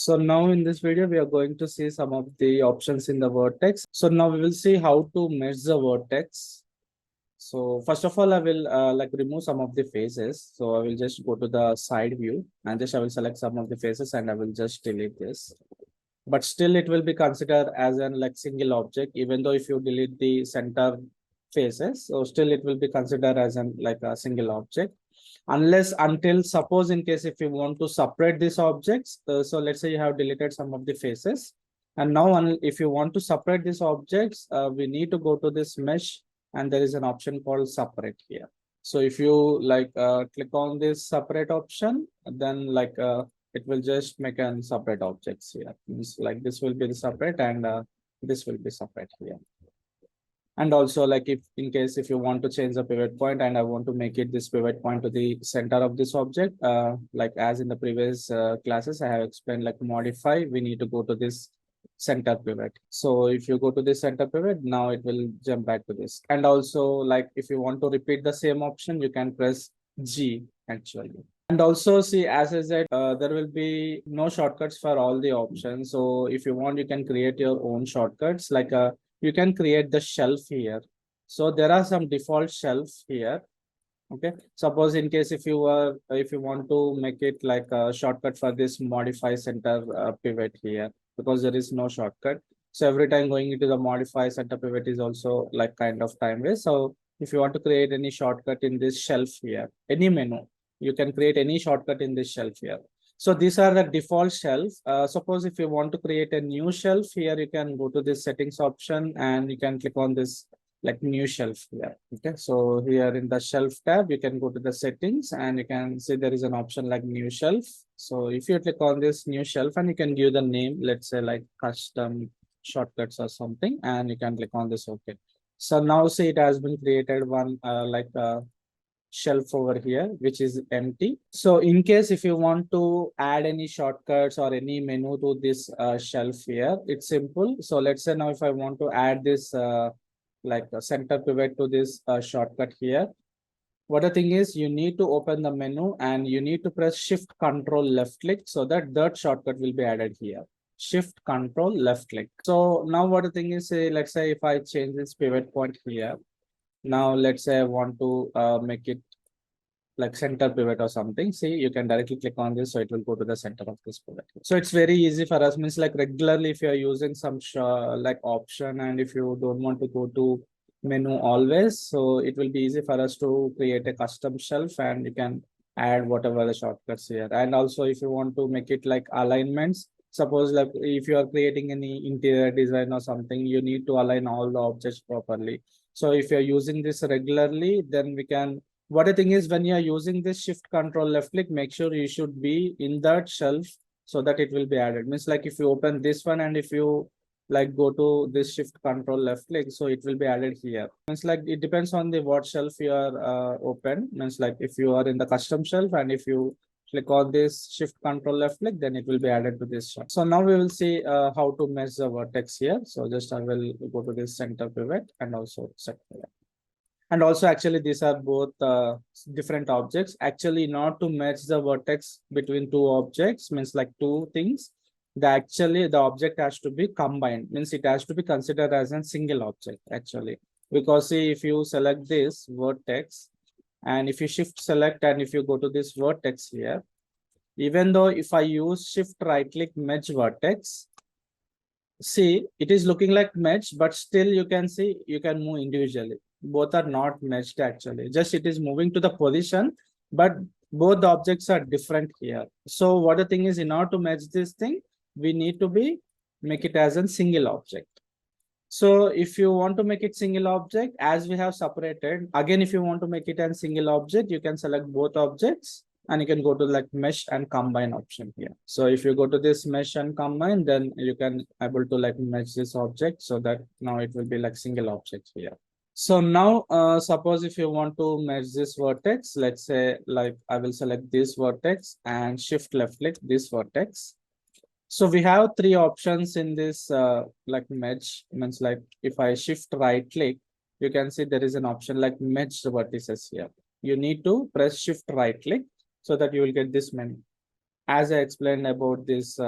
So now in this video, we are going to see some of the options in the vertex. So now we will see how to mesh the vertex. So first of all, I will remove some of the faces. So I will just go to the side view and just I will select some of the faces and I will just delete this. But still it will be considered as an single object, even though if you delete the center faces, so still it will be considered as an a single object. Unless until suppose in case if you want to separate these objects, so let's say you have deleted some of the faces, and now if you want to separate these objects, we need to go to this mesh, and there is an option called separate here. So if you click on this separate option, then it will just make an separate objects here. Means this will be the separate and this will be separate here. And also if in case if you want to change the pivot point and I want to make it this pivot point to the center of this object, as in the previous classes, I have explained modify, we need to go to this center pivot. So if you go to the center pivot, now it will jump back to this. And also if you want to repeat the same option, you can press G actually. And also see, as I said, there will be no shortcuts for all the options. So if you want, you can create your own shortcuts. You can create the shelf here. So there are some default shelves here. Okay. Suppose in case if you want to make it like a shortcut for this modify center pivot here, because there is no shortcut. So every time going into the modify center pivot is also kind of time waste. So if you want to create any shortcut in this shelf here, any menu, you can create any shortcut in this shelf here. So these are the default shelf. Suppose if you want to create a new shelf here, you can go to this settings option and you can click on this new shelf here. Okay, so here in the shelf tab, you can go to the settings and you can see there is an option like new shelf. So if you click on this new shelf and you can give the name, let's say custom shortcuts or something, and you can click on this. Okay. So now see it has been created one shelf over here, which is empty. So in case if you want to add any shortcuts or any menu to this shelf here, it's simple. So let's say now if I want to add this a center pivot to this shortcut here, what the thing is, you need to open the menu and you need to press shift control left click so that that shortcut will be added here. Shift control left click. So now what the thing is, let's say if I change this pivot point here, now let's say I want to make it like center pivot or something. See, you can directly click on this, so it will go to the center of this pivot. So it's very easy for us. Means regularly, if you are using some option, and if you don't want to go to menu always, so it will be easy for us to create a custom shelf, and you can add whatever the shortcuts here. And also, if you want to make it like alignments, suppose if you are creating any interior design or something, you need to align all the objects properly. So if you're using this regularly, then we can. What the thing is, when you are using this shift control left click, make sure you should be in that shelf so that it will be added. Means if you open this one and if you go to this shift control left click, so it will be added here. Means it depends on the what shelf you are open. Means if you are in the custom shelf and if you click on this shift control left click, then it will be added to this shelf. So now we will see how to mesh the vertex here. So just I will go to this center pivot and also set pivot. And also actually these are both different objects. Actually not to match the vertex between two objects, means two things. The object has to be combined, means it has to be considered as a single object actually. Because see, if you select this vertex and if you shift select and if you go to this vertex here, even though if I use shift right click merge vertex, see it is looking like merge, but still you can see you can move individually. Both are not matched actually, just it is moving to the position, but both the objects are different here. So what the thing is, in order to match this thing, we need to make it as a single object. So if you want to make it single object, as we have separated, again if you want to make it a single object, you can select both objects and you can go to mesh and combine option here. So if you go to this mesh and combine, then you can able to match this object so that now it will be single object here. So now suppose if you want to merge this vertex, let's say I will select this vertex and shift left click this vertex. So we have three options in this merge. Means if I shift right click, you can see there is an option like merge vertices here. You need to press shift right click so that you will get this menu. as I explained about this,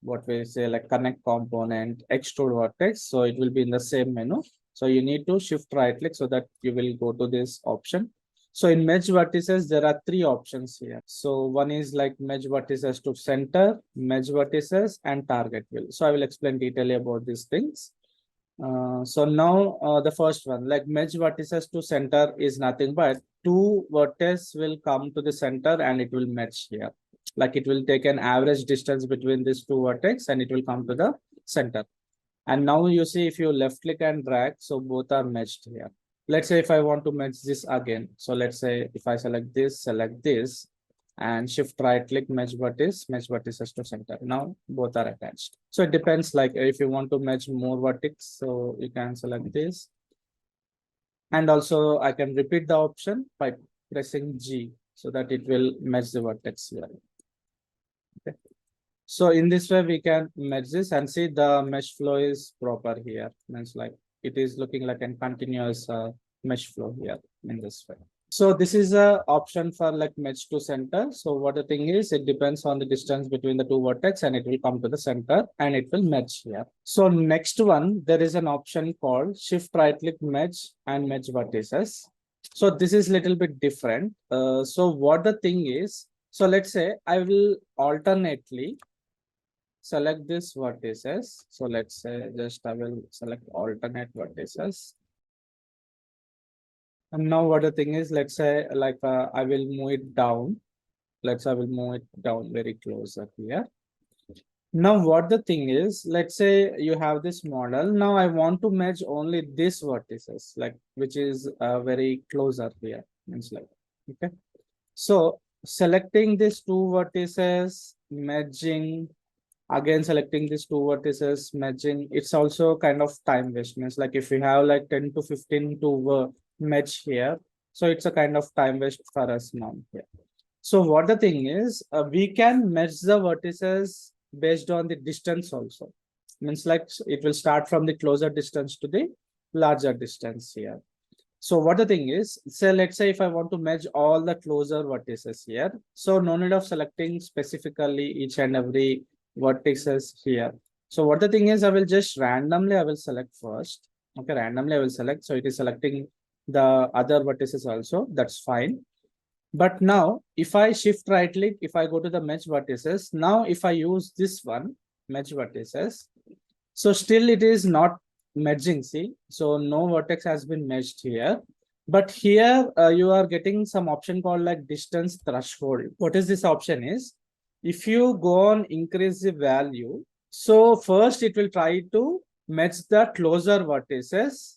what we say like connect component, extrude vertex. So it will be in the same menu. So you need to shift right click so that you will go to this option. So in merge vertices, there are three options here. So one is like merge vertices to center, merge vertices, and target wheel. So I will explain detailedly about these things. So now the first one, like merge vertices to center, is nothing but two vertices will come to the center and it will merge here. Like it will take an average distance between these two vertex and it will come to the center. And now you see if you left click and drag, so both are merged here. Let's say if I want to merge this again. So let's say if I select this, and shift right click merge vertices to center. Now both are attached. So it depends, like if you want to merge more vertex, so you can select this. And also I can repeat the option by pressing G so that it will merge the vertex here. Okay. So in this way, we can merge this and see the mesh flow is proper here. Means like it is looking like a continuous mesh flow here in this way. So this is a option for like merge to center. So what the thing is, it depends on the distance between the two vertex and it will come to the center and it will merge here. So next one, there is an option called shift right click merge and merge vertices. So this is little bit different. So what the thing is, so let's say I will alternately select this vertices. So let's say just I will select alternate vertices. And now what the thing is, let's say like I will move it down. Let's I will move it down very close up here. Now what the thing is, let's say you have this model. Now I want to merge only this vertices, like which is very closer here. Means like okay. So selecting these two vertices, merging, again selecting these two vertices, merging, it's also kind of time waste. Means like if you have like 10 to 15 to merge here, so it's a kind of time waste for us now here. So what the thing is, we can merge the vertices based on the distance also. Means like it will start from the closer distance to the larger distance here. So what the thing is, say let's say if I want to merge all the closer vertices here, so no need of selecting specifically each and every vertices here. So what the thing is, I will just randomly I will select first. Okay, randomly I will select. So it is selecting the other vertices also. That's fine. But now if I shift right click, if I go to the merge vertices, now if I use this one, merge vertices, so still it is not merging, see. So no vertex has been merged here. But here you are getting some option called like distance threshold. What is this option is, if you go on increase the value, so first it will try to merge the closer vertices.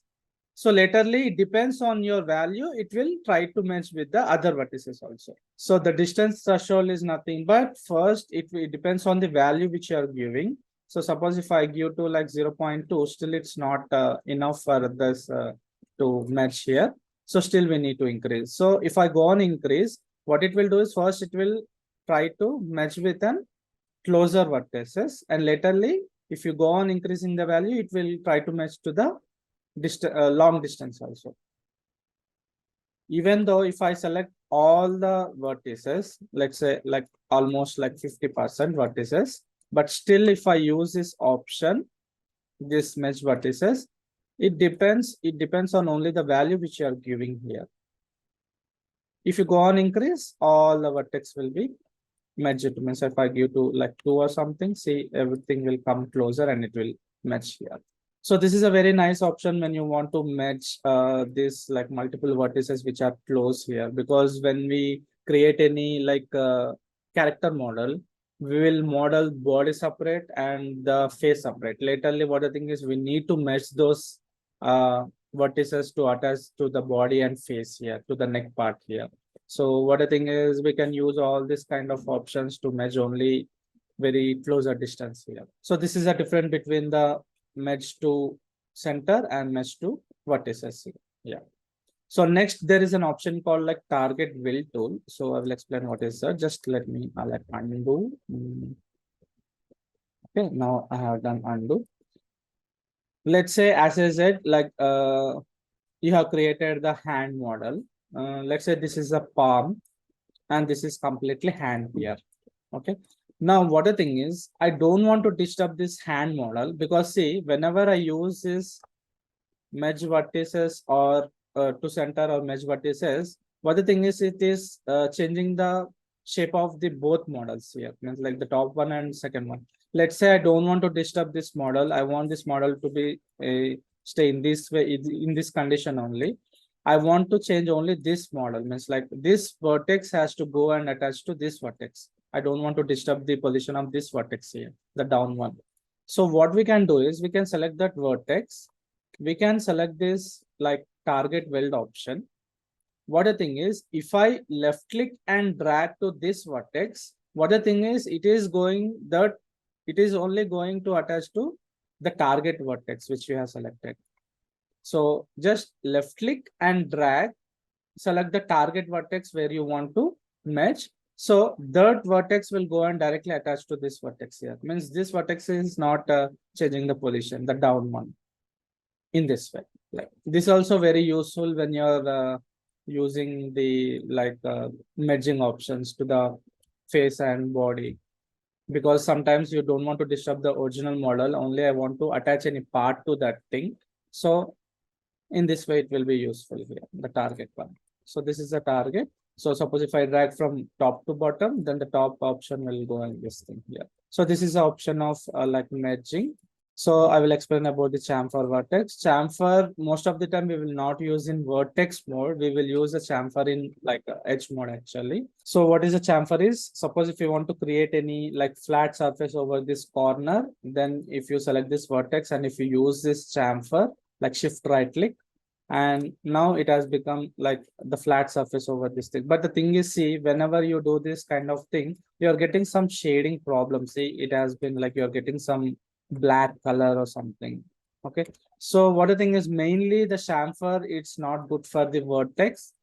So laterly, it depends on your value, it will try to merge with the other vertices also. So the distance threshold is nothing but first it depends on the value which you are giving. So suppose if I give to like 0.2, still it's not enough for this to merge here. So still we need to increase. So if I go on increase, what it will do is first it will try to merge with an closer vertices, and laterly if you go on increasing the value, it will try to merge to the long distance also. Even though if I select all the vertices, let's say like almost like 50% vertices, but still if I use this option, this merge vertices, it depends on only the value which you are giving here. If you go on increase, all the vertex will be merged. Means if I give to like 2 or something, see everything will come closer and it will match here. So this is a very nice option when you want to match this like multiple vertices which are close here, because when we create any like character model, we will model body separate and the face separate. Laterly, what the thing is, we need to match those vertices to attach to the body and face here, to the neck part here. So what the thing is, we can use all this kind of options to measure only very closer distance here. So this is a difference between the merge to center and merge to vertices here. Yeah. So next there is an option called like target wheel tool. So I will explain what is that. Just let me like undo. Okay, now I have done undo. Let's say as I said, like you have created the hand model. Let's say this is a palm and this is completely hand here. Okay. Now, what the thing is, I don't want to disturb this hand model because see, whenever I use this merge vertices or to center or merge vertices, what the thing is, it is changing the shape of the both models here, means like the top one and second one. Let's say I don't want to disturb this model. I want this model to be stay in this way, in this condition only. I want to change only this model, means like this vertex has to go and attach to this vertex. I don't want to disturb the position of this vertex here, the down one. So what we can do is we can select that vertex. We can select this like target weld option. What the thing is, if I left click and drag to this vertex, what the thing is, it is going that it is only going to attach to the target vertex which we have selected. So just left click and drag, select the target vertex where you want to match. So that vertex will go and directly attach to this vertex here. Means this vertex is not changing the position, the down one, in this way. Like this is also very useful when you're using the merging options to the face and body, because sometimes you don't want to disturb the original model, only I want to attach any part to that thing. So in this way it will be useful here, the target one. So this is the target. So suppose if I drag from top to bottom, then the top option will go in this thing here. So this is the option of like merging. So I will explain about the chamfer vertex. Chamfer, most of the time we will not use in vertex mode. We will use a chamfer in like edge mode actually. So what is a chamfer is, suppose if you want to create any like flat surface over this corner, then if you select this vertex and if you use this chamfer, like shift right click, and now it has become like the flat surface over this thing. But the thing is, see, whenever you do this kind of thing, you're getting some shading problem. See, it has been like you're getting some black color or something. Okay. So what the thing is, mainly the chamfer, it's not good for the vertex.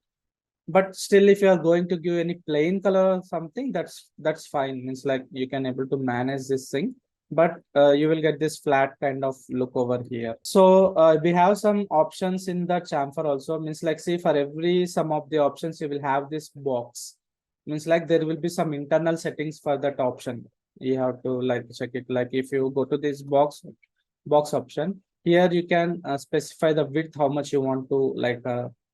But still, if you are going to give any plain color or something, that's fine. Means like you can able to manage this thing, but you will get this flat kind of look over here. So we have some options in the chamfer also. Means like, see, for every some of the options, you will have this box. Means like there will be some internal settings for that option. You have to like check it. Like if you go to this box option, here you can specify the width, how much you want to like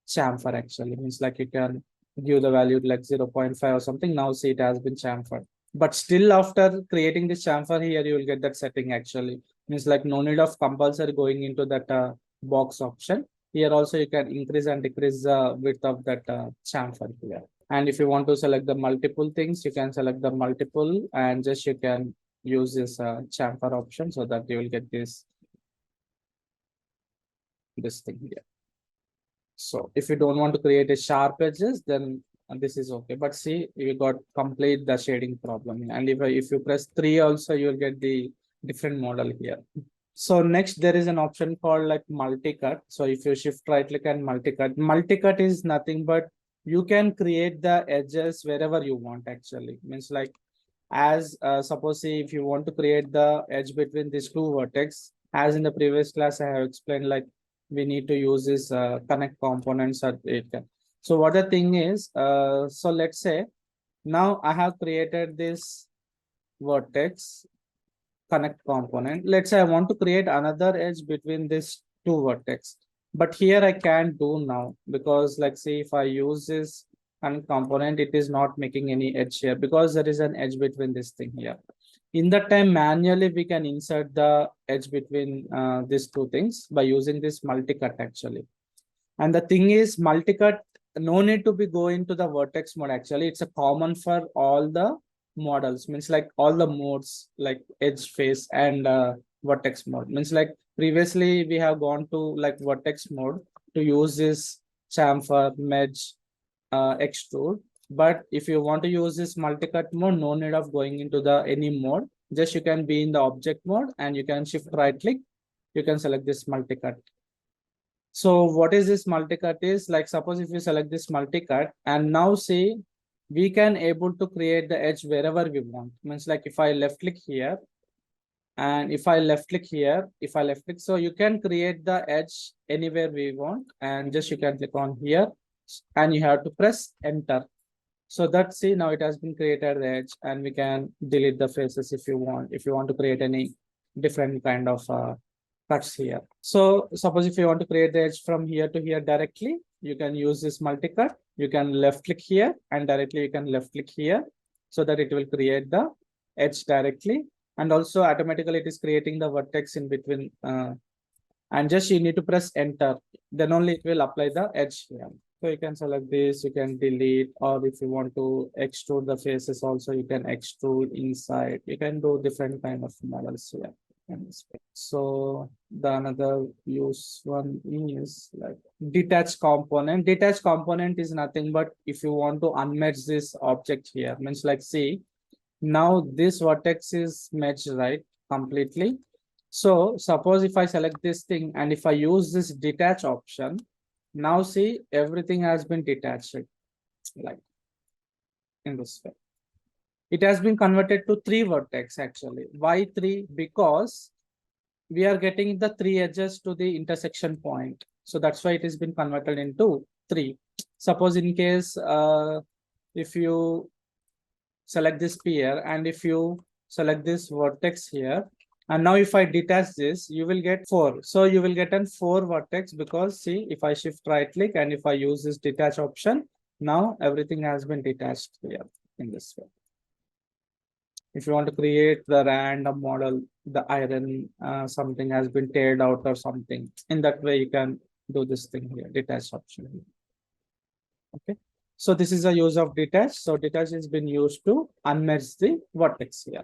chamfer actually. Means like you can give the value like 0.5 or something. Now see, it has been chamfered. But still after creating this chamfer here, you will get that setting actually. Means like no need of compulsory going into that box option. Here also you can increase and decrease the width of that chamfer here. And if you want to select the multiple things, you can select the multiple and just you can use this chamfer option so that you will get this thing here. So if you don't want to create a sharp edges, then this is okay. But see, you got complete the shading problem. And if you press 3 also, you'll get the different model here. So next there is an option called like multi-cut. So if you shift right click and multi-cut is nothing but you can create the edges wherever you want actually. Means like as suppose see, if you want to create the edge between these two vertex, as in the previous class I have explained, like we need to use this connect components at it can. So what the thing is, so let's say now I have created this vertex connect component. Let's say I want to create another edge between these two vertex, but here I can't do now because like say if I use this connect component, it is not making any edge here because there is an edge between this thing here. In that time, manually we can insert the edge between these two things by using this multi-cut actually. And the thing is, multi-cut, no need to be go into the vertex mode actually. It's a common for all the models. Means like all the modes like edge, face and vertex mode. Means like previously we have gone to like vertex mode to use this chamfer, merge, extrude. But if you want to use this multi-cut mode, no need of going into the any mode. Just you can be in the object mode and you can shift right click. You can select this multi-cut. So what is this multi-cut is, like suppose if you select this multi-cut and now see, we can able to create the edge wherever we want. Means like if I left click here and if I left click here, if I left click, so you can create the edge anywhere we want and just you can click on here and you have to press enter. So that's, see, now it has been created the edge, and we can delete the faces if you want, to create any different kind of cuts here. So suppose if you want to create the edge from here to here directly, you can use this multi-cut. You can left click here, and directly you can left click here, so that it will create the edge directly. And also automatically it is creating the vertex in between, and just you need to press enter, then only it will apply the edge here. So you can select this, you can delete, or if you want to extrude the faces also, you can extrude inside. You can do different kind of models here. So the another use one is like detach component. Detach component is nothing but if you want to unmerge this object here, means like, see, now this vertex is merged, right, completely. So suppose if I select this thing and if I use this detach option, now see everything has been detached, like in this way. It has been converted to 3 vertex actually. Why 3? Because we are getting the 3 edges to the intersection point. So that's why it has been converted into 3. Suppose in case if you select this sphere and if you select this vertex here, and now if I detach this, you will get 4. So you will get an 4 vertex, because see, if I shift right click and if I use this detach option, now everything has been detached here in this way. If you want to create the random model, the iron something has been teared out or something, in that way you can do this thing here, detach option. Okay. So this is a use of detach. So detach has been used to unmerge the vertex here.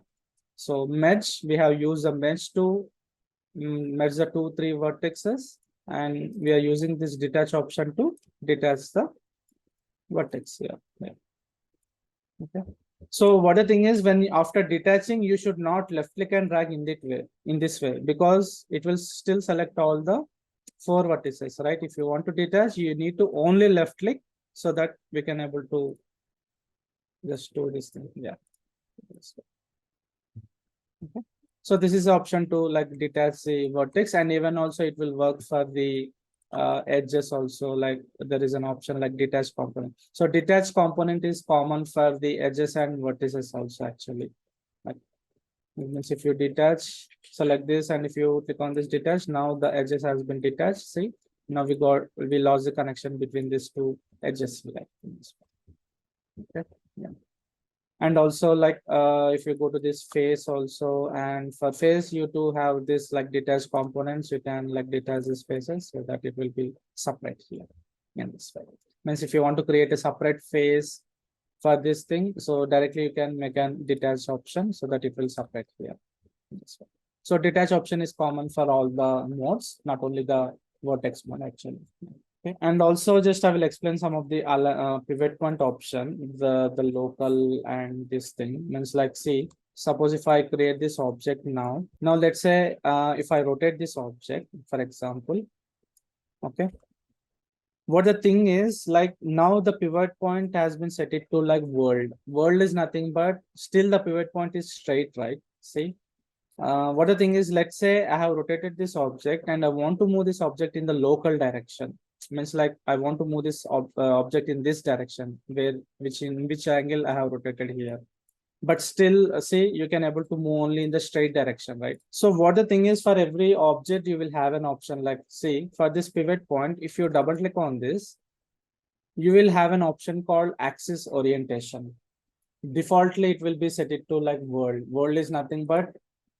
So merge, we have used a merge to merge the 2, 3 vertexes, and we are using this detach option to detach the vertex here. Yeah. Okay. So what the thing is, when after detaching, you should not left click and drag in this way, because it will still select all the 4 vertices, right? If you want to detach, you need to only left click, so that we can able to just do this thing. Yeah. Okay. So this is the option to like detach the vertex, and even also it will work for the edges also. Like there is an option like detach component. So detach component is common for the edges and vertices also actually. Like it means if you detach, select this, and if you click on this detach, now the edges has been detached. See, now we lost the connection between these 2 edges. Like okay, yeah. And also like if you go to this face also, and for face you do have this like detached components, you can like detach these faces so that it will be separate here in this way. Means if you want to create a separate face for this thing, so directly you can make an detached option so that it will separate here in this way. So detach option is common for all the modes, not only the vertex mode actually. Okay. And also just I will explain some of the pivot point option, the local and this thing. Means like, see, suppose if I create this object now, let's say if I rotate this object, for example, okay. What the thing is, like now the pivot point has been set it to like world. World is nothing but still the pivot point is straight, right? See, what the thing is, let's say I have rotated this object and I want to move this object in the local direction. Means like I want to move this object in this direction, where in which angle I have rotated here. But still, say you can able to move only in the straight direction, right? So what the thing is, for every object you will have an option. Like, see, for this pivot point, if you double click on this, you will have an option called axis orientation. Defaultly it will be set it to like world is nothing but,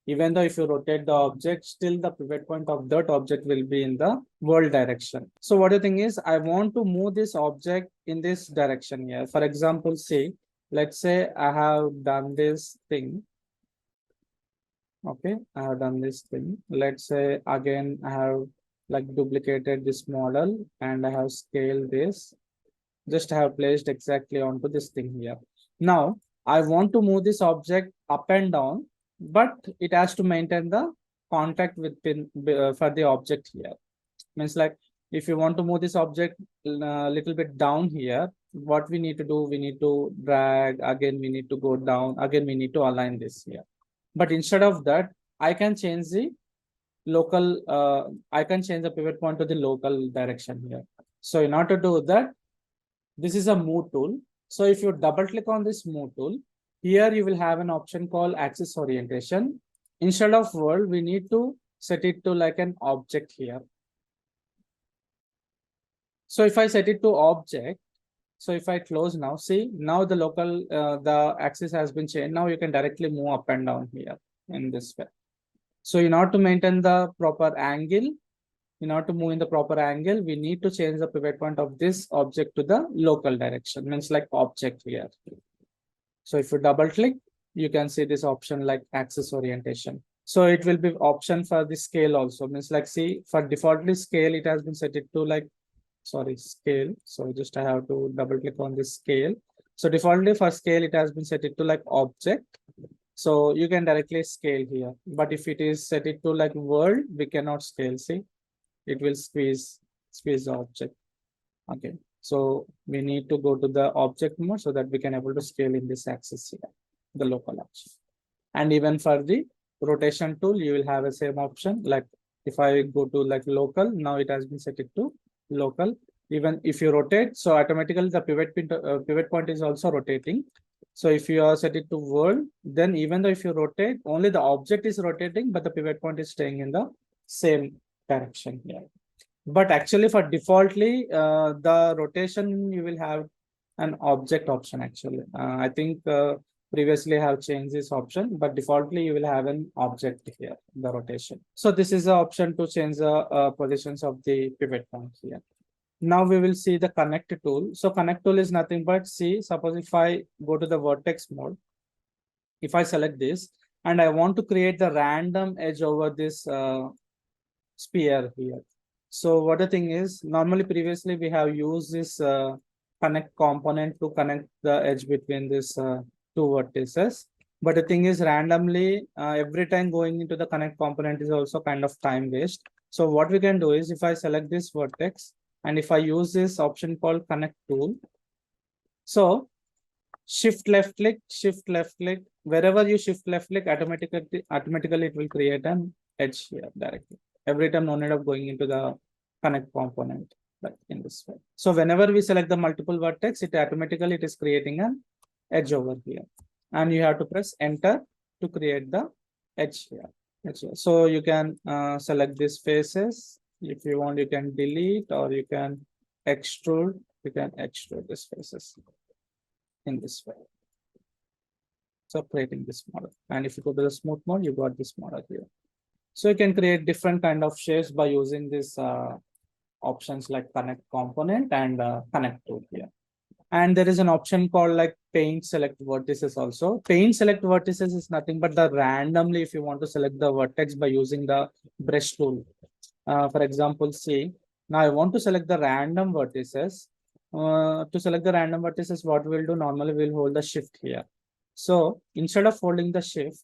even though if you rotate the object, still the pivot point of that object will be in the world direction. So what the thing is, I want to move this object in this direction here. For example, say, let's say I have done this thing. Okay, I have done this thing. Let's say again I have like duplicated this model and I have scaled this. Just have placed exactly onto this thing here. Now I want to move this object up and down, but it has to maintain the contact with pin for the object here. Means like if you want to move this object a little bit down here, what we need to do, we need to drag again, we need to go down again, we need to align this here. But instead of that, I can change the local, I can change the pivot point to the local direction here. So in order to do that, this is a move tool. So if you double click on this move tool, here you will have an option called axis orientation. Instead of world, we need to set it to like an object here. So if I set it to object, so if I close now, see now the local, the axis has been changed. Now you can directly move up and down here in this way. So in order to maintain the proper angle, in order to move in the proper angle, we need to change the pivot point of this object to the local direction, means like object here. So if you double click, you can see this option like axis orientation. So it will be option for the scale also, means like see for defaultly scale, it has been set it to like, sorry, scale. So just I have to double click on this scale. So defaultly for scale, it has been set it to like object. So you can directly scale here. But if it is set it to like world, we cannot scale, see, it will squeeze the object. Okay. So we need to go to the object mode so that we can able to scale in this axis here, the local axis. And even for the rotation tool, you will have the same option. Like if I go to like local, now it has been set it to local. Even if you rotate, so automatically the pivot point is also rotating. So if you are set it to world, then even though if you rotate, only the object is rotating, but the pivot point is staying in the same direction here. But actually for defaultly, the rotation you will have an object option actually. I think previously have changed this option, but defaultly you will have an object here, the rotation. So this is the option to change the positions of the pivot point here. Now we will see the connect tool. So connect tool is nothing but see, suppose if I go to the vertex mode, if I select this and I want to create the random edge over this sphere here. So what the thing is, normally previously we have used this connect component to connect the edge between this two vertices. But the thing is randomly, every time going into the connect component is also kind of time waste. So what we can do is if I select this vertex and if I use this option called connect tool, so shift left click, wherever you shift left click, automatically it will create an edge here directly. Every time no need of going into the connect component like in this way. So whenever we select the multiple vertex, it automatically it is creating an edge over here. And you have to press enter to create the edge here. So you can select these faces. If you want, you can delete or you can extrude. You can extrude these faces in this way. So creating this model. And if you go to the smooth mode, you got this model here. So you can create different kind of shapes by using this options like connect component and connect tool here. And there is an option called like paint select vertices also. Paint select vertices is nothing but the randomly if you want to select the vertex by using the brush tool. For example, see, now I want to select the random vertices. To select the random vertices, what we'll do normally we'll hold the shift here. So instead of holding the shift,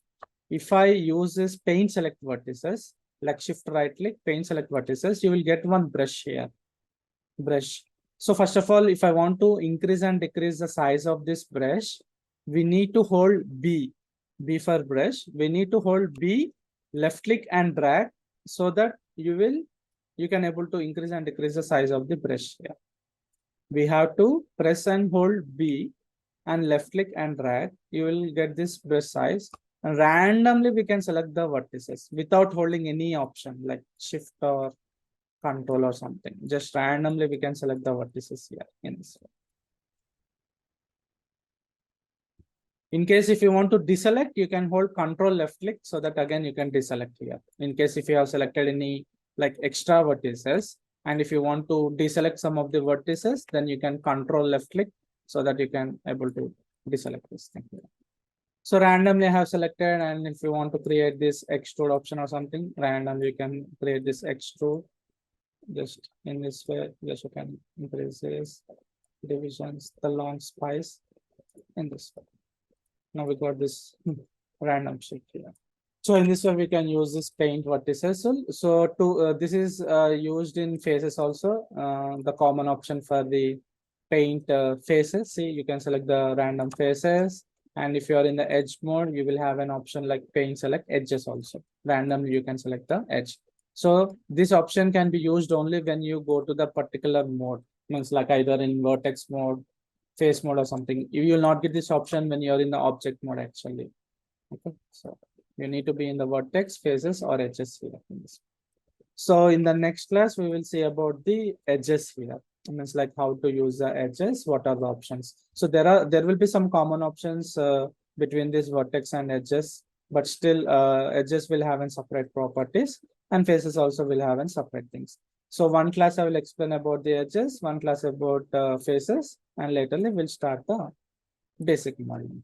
if I use this paint select vertices, like shift right click, paint select vertices, you will get one brush here. Brush. So first of all, if I want to increase and decrease the size of this brush, we need to hold B for brush. We need to hold B, left click and drag so that you can able to increase and decrease the size of the brush here. We have to press and hold B and left click and drag. You will get this brush size. And randomly we can select the vertices without holding any option like shift or control or something. Just randomly we can select the vertices here in this way. In case if you want to deselect, you can hold control left click so that again you can deselect here. In case if you have selected any like extra vertices, and if you want to deselect some of the vertices, then you can control left click so that you can able to deselect this thing here. So randomly I have selected, and if you want to create this extrude option or something, randomly you can create this extrude. Just in this way, just you can increase this divisions, the long spice in this way. Now we got this random shape here. So in this way, we can use this paint vertices. So to this is used in faces also. The common option for the paint faces. See, you can select the random faces. And if you are in the edge mode, you will have an option like paint select edges also. Randomly, you can select the edge. So this option can be used only when you go to the particular mode. Means like either in vertex mode, face mode or something. You will not get this option when you're in the object mode actually. Okay, so you need to be in the vertex, faces, or edges here. So in the next class, we will see about the edges here. It means like how to use the edges, what are the options. So there will be some common options between this vertex and edges, but still edges will have a separate properties and faces also will have a separate things. So one class I will explain about the edges, one class about faces, and later we'll start the basic modeling.